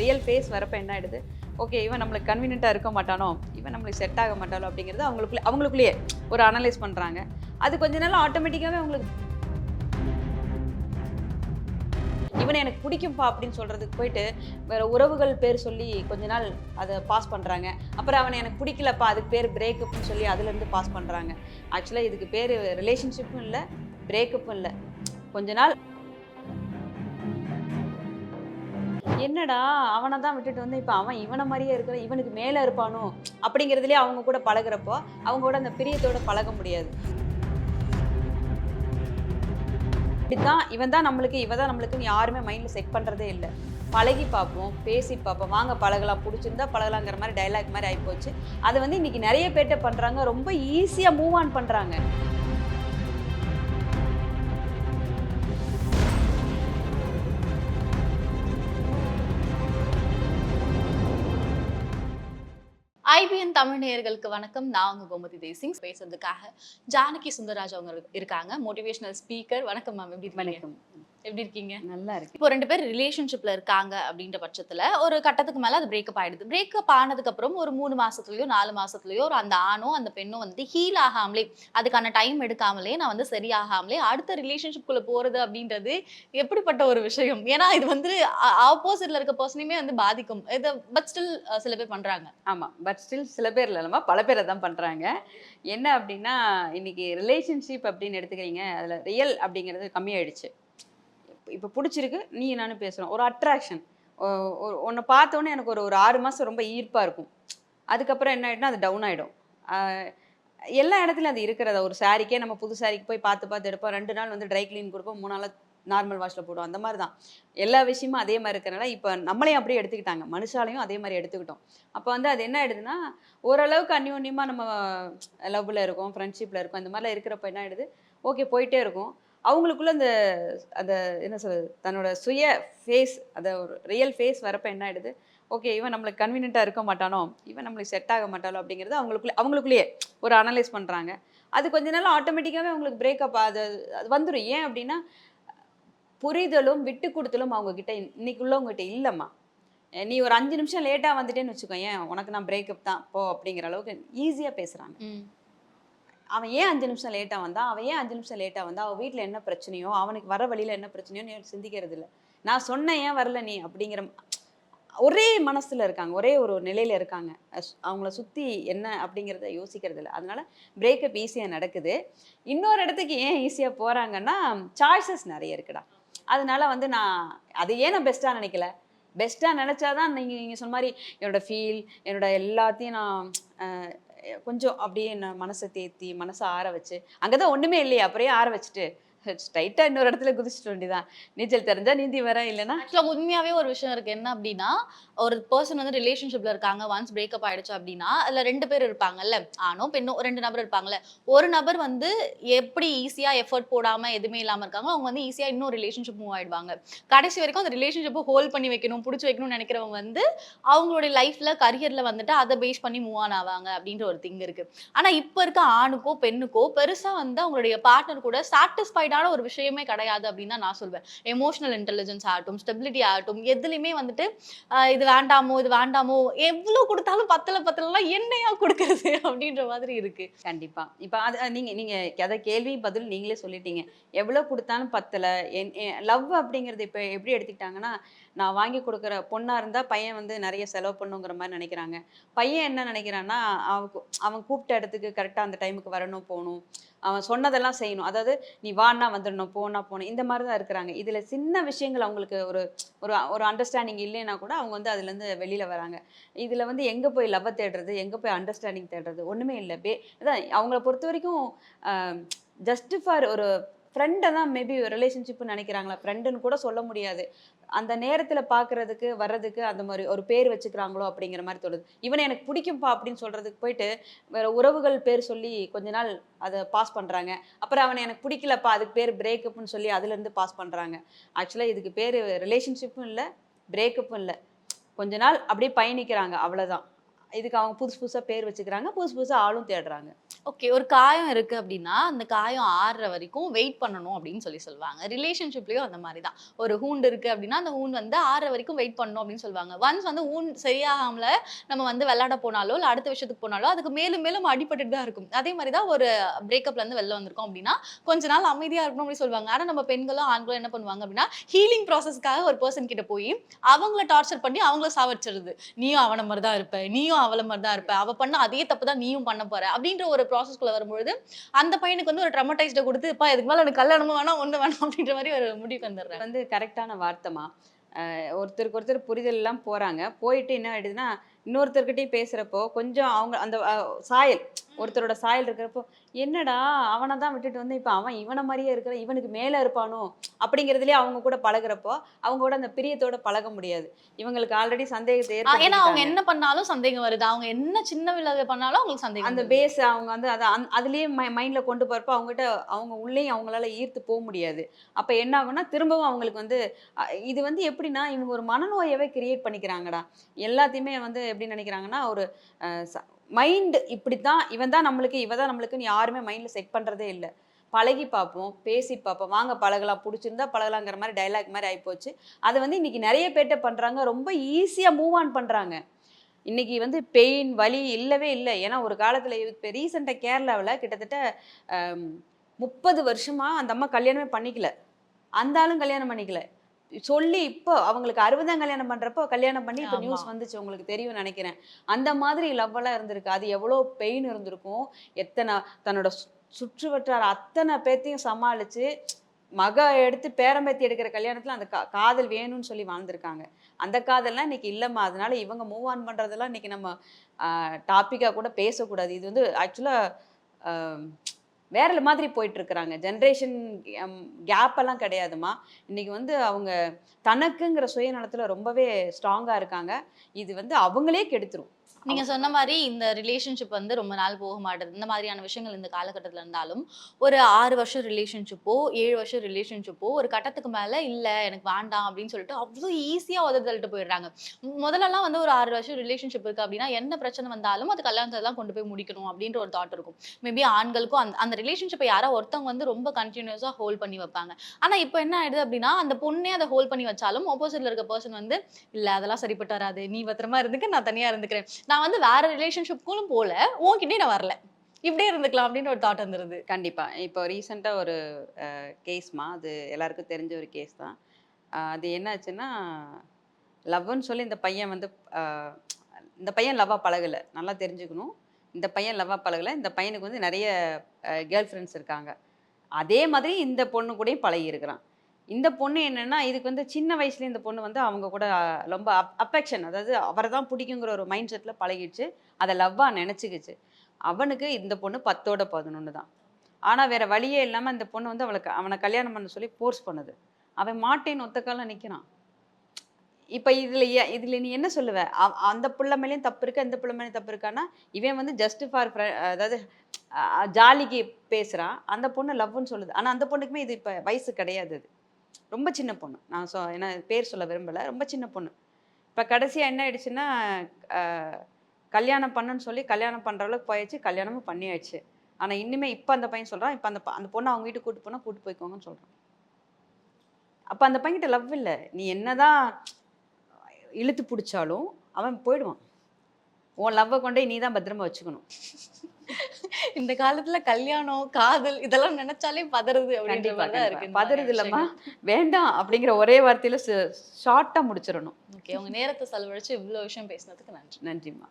Real face வரப்போ என்ன ஆயிடுது, ஓகே இவன் நம்மளுக்கு கன்வீனியண்ட்டாக இருக்க மாட்டானோ, இவன் நம்மளுக்கு செட் ஆக மாட்டாளோ அப்படிங்கிறது அவங்களுக்குள்ளேயே ஒரு அனலைஸ் பண்ணுறாங்க. அது கொஞ்ச நாள் ஆட்டோமேட்டிக்காகவே அவங்களுக்கு இவனை எனக்கு பிடிக்கும்பா அப்படின்னு சொல்கிறதுக்கு போயிட்டு வேறு உறவுகள் பேர் சொல்லி கொஞ்ச நாள் அதை பாஸ் பண்ணுறாங்க. அப்புறம் அவனை எனக்கு பிடிக்கலப்பா அதுக்கு பேர் பிரேக்கப்னு சொல்லி அதுலேருந்து பாஸ் பண்ணுறாங்க. ஆக்சுவலாக இதுக்கு பேர் ரிலேஷன்ஷிப்பும் இல்லை, பிரேக்கப்பும் இல்லை. கொஞ்ச நாள் என்னடா அவனை தான் விட்டுட்டு வந்து இப்போ அவன் இவனை மாதிரியே இருக்கிற இவனுக்கு மேலே இருப்பானோ அப்படிங்கிறதுலேயே அவங்க கூட பழகுறப்போ அவங்க கூட அந்த பிரியத்தோட பழக முடியாது. இப்படிதான் இவன் தான் நம்மளுக்கு இவ தான் நம்மளுக்குன்னு யாருமே மைண்டில் செட் பண்ணுறதே இல்லை. பழகி பார்ப்போம், பேசி பார்ப்போம், வாங்க பழகலாம், பிடிச்சிருந்தா பழகலாங்கிற மாதிரி டைலாக் மாதிரி ஆகிப்போச்சு. அதை வந்து இன்னைக்கு நிறைய பேர்ட்ட பண்ணுறாங்க, ரொம்ப ஈஸியாக மூவ் ஆன் பண்ணுறாங்க. ஐபிஎன் தமிழ் நேயர்களுக்கு வணக்கம். நான் உங்க கோமதி தேசிங். பேசுறதுக்காக ஜானகி சுந்தரராஜ் அவங்க இருக்காங்க, மோட்டிவேஷனல் ஸ்பீக்கர். வணக்கம் மேம், எப்படி வணக்கம். எப்படி இருக்கீங்க? நல்லா இருக்கு. இப்போ 2 பேர் ரிலேஷன்ஷிப்ல இருக்காங்க அப்படின்ற பட்சத்துல ஒரு கட்டத்துக்கு மேல அது பிரேக்கப் ஆயிடுது. பிரேக்கப் ஆனதுக்கு அப்புறம் ஒரு 3 மாசத்துலயோ 4 மாசத்துலயோ அந்த ஆணோ அந்த பெண்ணும் வந்து ஹீல் ஆகாமலே, அதுக்கான டைம் எடுக்காமலே, நான் வந்து சரியாகாமலே அடுத்த ரிலேஷன்ஷிப்குள்ள போறது அப்படின்றது எப்படிப்பட்ட ஒரு விஷயம்? ஏன்னா இது வந்து ஆப்போசிட்ல இருக்க பர்சனையுமே வந்து பாதிக்கும். இது பட் ஸ்டில் சில பேர் பண்றாங்க. ஆமாம், பட் ஸ்டில் சில பேர் இல்லைம்மா, பல பேரை தான் பண்ணுறாங்க. என்ன அப்படின்னா இன்னைக்கு ரிலேஷன்ஷிப் அப்படின்னு எடுத்துக்கிறீங்க, அதில் ரியல் அப்படிங்கிறது கம்மியாயிடுச்சு. இப்போ பிடிச்சிருக்கு, நீ நானும் பேசுகிறோம், ஒரு அட்ராக்ஷன். உன்னை பார்த்தோன்னே எனக்கு ஒரு 6 மாதம் ரொம்ப ஈர்ப்பாக இருக்கும். அதுக்கப்புறம் என்ன ஆகிடும்னா அது டவுன் ஆகிடும். எல்லா இடத்துலையும் அது இருக்கிறத ஒரு சாரிக்கே நம்ம புது சாரிக்கு போய் பார்த்து எடுப்போம். 2 நாள் வந்து ட்ரை க்ளீன் கொடுப்போம், 3 நாள் நார்மல் வாஷில் போடுவோம். அந்த மாதிரி தான் எல்லா விஷயமும் அதே மாதிரி இருக்கிறனால இப்போ நம்மளையும் அப்படியே எடுத்துக்கிட்டாங்க, மனுஷாலையும் அதே மாதிரி எடுத்துக்கிட்டோம். அப்போ வந்து அது என்ன ஆகிடுதுன்னா ஓரளவுக்கு அந்யோன்யமாக நம்ம லவ்வில் இருக்கோம், ஃப்ரெண்ட்ஷிப்பில் இருக்கோம், இந்த மாதிரிலாம் இருக்கிறப்ப என்ன ஆகிடுது, ஓகே போயிட்டே இருக்கும். அவங்களுக்குள்ள அந்த அந்த என்ன சொல்றது, தன்னோட சுய ஃபேஸ், அதை ஒரு ரியல் ஃபேஸ் வரப்போ என்ன ஆகிடுது, ஓகே இவன் நம்மளுக்கு கன்வீனியண்ட்டாக இருக்க மாட்டானோ, இவன் நம்மளுக்கு செட் ஆக மாட்டாளோ அப்படிங்கிறது அவங்களுக்குள்ளேயே ஒரு அனலைஸ் பண்ணுறாங்க. அது கொஞ்ச நாள் ஆட்டோமேட்டிக்காகவே அவங்களுக்கு பிரேக்கப் அது வந்துடும். ஏன் அப்படின்னா புரிதலும் விட்டு கொடுத்தலும் அவங்கக்கிட்ட இன்னைக்கு உள்ளவங்ககிட்ட இல்லைம்மா. நீ ஒரு 5 நிமிஷம் லேட்டாக வந்துட்டேன்னு வச்சுக்கோ, ஏன் உனக்கு நான் பிரேக்கப் தான் போ அப்படிங்கிற அளவுக்கு ஈஸியாக பேசுகிறாங்க. அவன் ஏன் 5 நிமிஷம் லேட்டாக வந்தான், அவன் ஏன் 5 நிமிஷம் லேட்டாக வந்தா, அவன் வீட்டில் என்ன பிரச்சனையோ, அவனுக்கு வர வழியில் என்ன பிரச்சனையோ நீ சிந்திக்கிறது இல்லை. நான் சொன்னேன் ஏன் வரல நீ அப்படிங்கிற ஒரே மனசில் இருக்காங்க, ஒரே ஒரு நிலையில் இருக்காங்க. அவங்கள சுற்றி என்ன அப்படிங்கிறத யோசிக்கிறது இல்லை. அதனால பிரேக்கப் ஈஸியாக நடக்குது. இன்னொரு இடத்துக்கு ஏன் ஈஸியாக போகிறாங்கன்னா சாய்ஸஸ் நிறைய இருக்குடா. அதனால வந்து நான் பெஸ்ட்டாக நினைக்கல. பெஸ்ட்டாக நினச்சாதான் நீங்கள் சொன்ன மாதிரி என்னோட ஃபீல், என்னோட எல்லாத்தையும் நான் கொஞ்சம் அப்படியே நான் மனசை தேத்தி மனசை ஆற வச்சு, அங்கே தான் ஒன்றுமே இல்லையா அப்புறம் ஆற வச்சுட்டு ஸ்ட்ரைட்டாக இன்னொரு இடத்துல குதிச்சுட்டு வேண்டியதான். நீச்சல் தெரிஞ்சா நீந்தி வரேன், இல்லைன்னா ஆக்சுவலாக உண்மையாகவே ஒரு விஷயம் இருக்குது. என்ன அப்படின்னா, ஒரு பர்சன் வந்து ரிலேஷன்ஷிப்பில் இருக்காங்க, ஒன்ஸ் பிரேக்கப் ஆகிடுச்சு அப்படின்னா அதில் 2 பேர் இருப்பாங்கல்ல, ஆணோ பெண்ணோ 2 நபர் இருப்பாங்கல்ல. ஒரு நபர் வந்து எப்படி ஈஸியாக எஃபர்ட் போடாமல் எதுவுமே இல்லாமல் இருக்காங்களோ அவங்க வந்து ஈஸியாக இன்னொரு ரிலேஷன்ஷிப் மூவ் ஆகிடுவாங்க. கடைசி வரைக்கும் அந்த ரிலேஷன்ஷிப்பை ஹோல்ட் பண்ணி வைக்கணும், பிடிச்சி வைக்கணும்னு நினைக்கிறவங்க வந்து அவங்களுடைய லைஃப்பில் கரியரில் வந்துட்டு அதை பேஸ் பண்ணி மூவ் ஆன் ஆவாங்க அப்படின்ற ஒரு திங் இருக்குது. ஆனால் இப்போ இருக்க ஆணுக்கோ பெண்ணுக்கோ பெருசாக வந்து அவங்களுடைய பார்ட்னர் கூட சாட்டிஸ்ஃபைடான ஒரு விஷயமே கிடையாது அப்படின்னு தான் நான் சொல்வேன். எமோஷனல் இன்டெலிஜென்ஸ் ஆகட்டும், ஸ்டெபிலிட்டி ஆகட்டும், எதுலையுமே வந்துட்டு இது வேண்டாமோ இது வேண்டாமோ, எவ்வளோ கொடுத்தாலும் பத்தலாம் என்னையா கொடுக்கறது அப்படின்ற மாதிரி இருக்கு. கண்டிப்பா. இப்போ அது நீங்க அதை கேள்வி பதில் நீங்களே சொல்லிட்டீங்க. எவ்வளோ கொடுத்தாலும் பத்தலை. லவ் அப்படிங்கிறது இப்போ எப்படி எடுத்துக்கிட்டாங்கன்னா, நான் வாங்கி கொடுக்குற பொண்ணாக இருந்தால் பையன் வந்து நிறைய செலவு பண்ணுங்கிற மாதிரி நினைக்கிறாங்க. பையன் என்ன நினைக்கிறான்னா, அவன் கூப்பிட்ட இடத்துக்கு கரெக்டாக அந்த டைமுக்கு வரணும், போகணும், அவன் சொன்னதெல்லாம் செய்யணும். அதாவது நீ வான்னா வந்துடணும், போனா போகணும், இந்த மாதிரி தான் இருக்கிறாங்க. இதில் சின்ன விஷயங்கள் அவங்களுக்கு ஒரு ஒரு ஒரு அண்டர்ஸ்டாண்டிங் இல்லைன்னா கூட அவங்க வந்து அதுலேருந்து வெளியில் வராங்க. இதில் வந்து எங்கே போய் லவ்வை தேடுறது, எங்கே போய் அண்டர்ஸ்டாண்டிங் தேடுறது, ஒன்றுமே இல்லை. அதான் அவங்கள பொறுத்த வரைக்கும் ஜஸ்ட் ஃபார் ஒரு ஃப்ரெண்டை தான் மேபி ரிலேஷன்ஷிப்னு நினைக்கிறாங்களா, ஃப்ரெண்டுன்னு கூட சொல்ல முடியாது. அந்த நேரத்தில் பார்க்குறதுக்கு வர்றதுக்கு அந்த மாதிரி ஒரு பேர் வச்சுக்கிறாங்களோ அப்படிங்கிற மாதிரி தோணுது. இவனை எனக்கு பிடிக்கும்பா அப்படின்னு சொல்கிறதுக்கு போயிட்டு வேறு உறவுகள் பேர் சொல்லி கொஞ்ச நாள் அதை பாஸ் பண்ணுறாங்க. அப்புறம் அவனை எனக்கு பிடிக்கலப்பா அதுக்கு பேர் பிரேக்கப்னு சொல்லி அதுலேருந்து பாஸ் பண்ணுறாங்க. ஆக்சுவலாக இதுக்கு பேர் ரிலேஷன்ஷிப்பும் இல்லை, பிரேக்கப்பும் இல்லை. கொஞ்ச நாள் அப்படியே பயணிக்கிறாங்க, அவ்வளோதான். இதுக்கு அவங்க புதுசு புதுசா பேர் வச்சுக்கிறாங்க, புதுசு புதுசா ஆளும் தேடுறாங்க. ஓகே. ஒரு காயம் இருக்கு அப்படின்னா, அந்த காயம் ஆறுற வரைக்கும் வெயிட் பண்ணணும் அப்படின்னு சொல்லுவாங்க. ரிலேஷன்ஷிப்லயும் அந்த மாரி தான். ஒரு வூண்ட் இருக்கு அப்படின்னா, அந்த வூண்ட் வந்து ஆறுற வரைக்கும் வெயிட் பண்ணணும் அப்படின்னு சொல்லுவாங்க. ஒன்ஸ் வந்து வூண்ட் சரியாகாமல நம்ம வந்து விளையாட போனாலோ, இல்ல அடுத்த விஷயத்துக்கு போனாலோ, அதுக்கு மேலும் மேலும் அடிபட்டுட்டு தான் இருக்கும். அதே மாரி தான் ஒரு பிரேக்கப்ல இருந்து வெளில வந்திருக்கோம் அப்படின்னா, கொஞ்ச நாள் அமைதியா இருக்கணும் அப்படின்னு சொல்லுவாங்க. ஆனா நம்ம பெண்களும், ஆண்களும் என்ன பண்ணுவாங்க அப்படின்னா, ஹீலிங் ப்ராசஸ்க்காக ஒரு பெர்சன் கிட்ட போயி, அவங்கள டார்ச்சர் பண்ணி அவங்கள சாவடிச்சிடுறது. நீயும் அவன மாரி தான் இருப்ப. நீயும் அவள மாரி தான் இருப்ப. அவ பண்ண அதே தப்பு தான் நீயும் பண்ண போற. அப்படின்ற ஒரு ப்ராசஸ்க்குள்ள வரும்பொழுது, அந்த பையனுக்கு வந்து ஒரு ட்ராமடைஸ்ட குடுத்து, "அப்பா இதுக்கு மேல எனக்கு கல்யாணமும் வேணாம், ஒண்ணும் வேணாம்" அப்படின்ற மாரி ஒரு முடிவுக்கு வந்துடுறாங்க. வந்து கரெக்டான வார்த்தைமா. ஒருத்தருக்கு ஒருத்தர் புரிதல் எல்லாம் போறாங்க. போயிட்டு என்ன ஆயிடுதுன்னா, இன்னொருத்தர்கிட்டயும் பேசுறப்போ, கொஞ்சம் அவங்க அந்த சாயல் ஒருத்தரோட சாயல் இருக்கிறப்போ, "என்னடா அவன தான் விட்டுட்டு வந்து, இப்ப அவன் இவன மாரியே இருக்கிறான். இவனுக்கு மேல இருப்பானோ?" அப்படிங்கிறதுலயே அவங்க கூட பழகுறப்போ, அவங்க கூட அந்த பிரியத்தோட பழக முடியாது. இவங்களுக்கு ஆல்ரெடி சந்தேகத்த ஏன்னா அவங்க ஏற்படுத்திக்கிட்டாங்க. என்ன பண்ணாலும் சந்தேகம் வருது. அவங்க என்ன சின்ன விளைவு பண்ணாலும் அவங்களுக்கு சந்தேகம் அந்த வந்துருது. பேஸ் அவங்க வந்து அத அதிலேயே மைண்ட்ல கொண்டு போறப்போ, அவங்ககிட்ட அவங்க உள்ளேயும் அவங்களால ஈர்த்து முடியாது. அப்ப என்ன ஆகும்னா, திரும்பவும் அவங்களுக்கு வந்து அ இது வந்து எப்படின்னா, இவங்க ஒரு மனநோயவே கிரியேட் பண்ணிக்கிறாங்கடா. எல்லாத்தையுமே வந்து எப்படி நினைக்கிறாங்கன்னா, ஒரு அ ச மைண்ட் இப்படித்தான், இவன் தான் நம்மளுக்கு, இவ தான் நம்மளுக்குன்னு யாருமே மைண்ட்ல செட் பண்றதே இல்ல. பழகி பார்ப்போம், பேசி பார்ப்போம், வாங்க பழகலாம், புடிச்சிருந்தா பழகலாங்கிற மாரி டயலாக் மாரி ஆயிப்போச்சு. அத வந்து இன்னைக்கு நெறைய பேர்ட்ட பண்றாங்க. ரொம்ப ஈஸியா மூவ் ஆன் பண்றாங்க. இன்னைக்கு வந்து பெயின், வலி இல்லவே இல்ல. ஏன்னா ஒரு காலத்துல இப்ப ரீசென்ட்டா கேரளாவுல கிட்டத்தட்ட அ 30 வருஷமா அந்த அம்மா கல்யாணமே பண்ணிக்கல. அந்த ஆளும் கல்யாணம் பண்ணிக்கல. சொல்லி இப்போ அவங்களுக்கு 60ஆம் கல்யாணம் பண்றப்போ கல்யாணம் பண்ணி இப்ப ஆமா. நியூஸ் வந்துச்சு. உங்களுக்கு தெரியும்னு நெனைக்கிறேன். அந்த மாதிரி லவ்வெல்லாம் இருந்திருக்கு. அது எவ்வளோ பெயின் இருந்திருக்கும். எத்தன தன்னோட சுற்று வட்டார அத்தன பேத்தையும் சமாளிச்சு, மக எடுத்து பேரன் பேத்தி எடுக்கிற கல்யாணத்துல அந்த காதல் வேணும்னு சொல்லி வாழ்ந்திருக்காங்க. அந்த காதல்லாம் இன்னைக்கு இல்லம்மா. அதனால இவங்க மூவ் ஆன் பண்றதெல்லாம் இன்னைக்கு நம்ம டாபிக்கா கூட பேசக்கூடாது. இது வந்து ஆக்சுவலா அ வேற மாதிரி போயிட்டுருக்குறாங்க. ஜெனரேஷன் கேப் எல்லாம் கிடையாதும்மா. இன்னைக்கு வந்து அவங்க தனக்குங்கிற சுயநலத்துல ரொம்பவே ஸ்ட்ராங்கா இருக்காங்க. இது வந்து அவங்களே கெடுத்துரும். நீங்க சொன்ன மாரி இந்த ரிலேஷன்ஷிப் வந்து ரொம்ப நாள் போக மாட்டது. இந்த மாதிரியான விஷயங்கள் இந்த காலகட்டத்தில இருந்தாலும், ஒரு 6 வருஷம் ரிலேஷன்ஷிப்போ, 7 வருஷம் ரிலேஷன்ஷிப்போ ஒரு கட்டத்துக்கு மேல இல்ல எனக்கு வேண்டாம் அப்படின்னு சொல்லிட்டு அவ்ளோ ஈஸியா உதறி தள்ளிட்டு போயிடுறாங்க. முதல்லலாம் வந்து ஒரு 6 வருஷம் ரிலேஷன்ஷிப் இருக்கு அப்படின்னா, என்ன பிரச்சனை வந்தாலும் அது கல்யாணத்துல தான் கொண்டு போய் முடிக்கணும் அப்படின்ற ஒரு தாட் இருக்கும். மேபி ஆண்களுக்கும் அந்த அந்த ரிலேஷன்ஷிப்ப யாரோ ஒருத்தவங்க வந்து ரொம்ப கன்டினியூஸா ஹோல்ட் பண்ணி வைப்பாங்க. ஆனா இப்ப என்ன ஆயிடுது அப்படின்னா, அந்த பொண்ணே அத ஹோல்ட் பண்ணி வச்சாலும், ஆப்போசிட்ல இருக்க பெர்சன் வந்து, "இல்ல அதெல்லாம் சரிப்பட்டு வராது. நீ பத்திரமா இருந்துக்க. நான் தனியா இருந்துக்கிறேன்." நான் வந்து வேற ரிலேஷன்ஷிப்க்கும் போல, உன்கிட்டயும் நான் வரல. இப்படியே இருந்துக்கலாம் அப்படின்னு ஒரு தாட் வந்துருது. கண்டிப்பா. இப்போ ரீசென்ட்டா ஒரு கேஸ்மா. அது எல்லாருக்கும் தெரிஞ்ச ஒரு கேஸ் தான். அது என்னாச்சுன்னா, லவ்வுன்னு சொல்லி இந்த பையன் வந்து அ இந்த பையன் லவ்வா பழகல. நல்லா தெரிஞ்சுக்கணும். இந்த பையன் லவ்வா பழகல. இந்த பையனுக்கு வந்து நெறைய கேர்ள் ஃபிரெண்ட்ஸ் இருக்காங்க. அதே மாதிரி இந்த பொண்ணு கூடயும் பழகியிருக்கிறான். இந்த பொண்ணு என்னன்னா, இதுக்கு வந்து சின்ன வயசுலயே இந்த பொண்ணு வந்து அவங்க கூட ரொம்ப அஃபெக்ஷன், அதாவது அவர தான் பிடிக்குங்கிற ஒரு மைண்ட் செட்ல பழகிடுச்சு. அத லவ்வா நெனச்சுக்கிச்சு. அவனுக்கு இந்த பொண்ணு 10ஓட 11 தான். ஆனா வேற வழியே இல்லாம இந்த பொண்ணு வந்து அவன கல்யாணம் பண்ண சொல்லி ஃபோர்ஸ் பண்ணுது. அவன் மாட்டேன்னு ஒத்த கால்ல நிக்கிறான். இப்ப இதுல நீ என்ன சொல்லுவ? அந்த புள்ள மேலயும் தப்பு இருக்கு, இந்த புள்ள மேலயும் தப்பு இருக்கான்னா, இவன் வந்து ஜஸ்ட் ஃபார் அதாவது ஜாலிக்கு பேசுறான். அந்த பொண்ணு லவ்வுன்னு சொல்லுது. ஆனா அந்த பொண்ணுக்குமே இது இப்ப வயசு கிடையாது அது. ரொம்ப சின்ன பொண்ணு. நான் ஏன்னா பேர் சொல்ல விரும்பல. ரொம்ப சின்ன பொண்ணு. இப்ப கடைசியா என்ன ஆயிடுச்சுன்னா, அ கல்யாணம் பண்ணுன்னு சொல்லி கல்யாணம் பண்ற அளவுக்கு போயாச்சு. கல்யாணமும் பண்ணியாச்சு. ஆனா இன்னுமே இப்ப அந்த பையன் சொல்றான், இப்ப அந்த பொண்ண அவங்க வீட்டுக்கு கூட்டு போனா கூட்டு போய்க்கோங்கன்னு சொல்றான். அப்ப அந்த பையன்கிட்ட லவ் இல்ல. நீ என்னதான் இழுத்து புடிச்சாலும், அவன் போயிடுவான். உன் லவ்வ கொண்டோய் நீ தான் பத்திரமா வச்சுக்கணும். இந்த காலத்துல கல்யாணம், காதல் இதெல்லாம் நெனச்சாலே பதறுது அப்படின்ற கண்டிப்பா, மாரி தான் கண்டிப்பா. இருக்கு இந்த பதறுது மாதிரியான இல்லம்மா. விஷயங்கள். வேண்டாம் அப்படிங்கிற ஒரே வார்த்தையில ஷார்ட்டா முடிச்சிரணும். ஓகே. உங்க நேரத்த செலவழிச்சு இவ்ளோ விஷயம் பேசினதுக்கு நன்றி. நன்றிம்மா.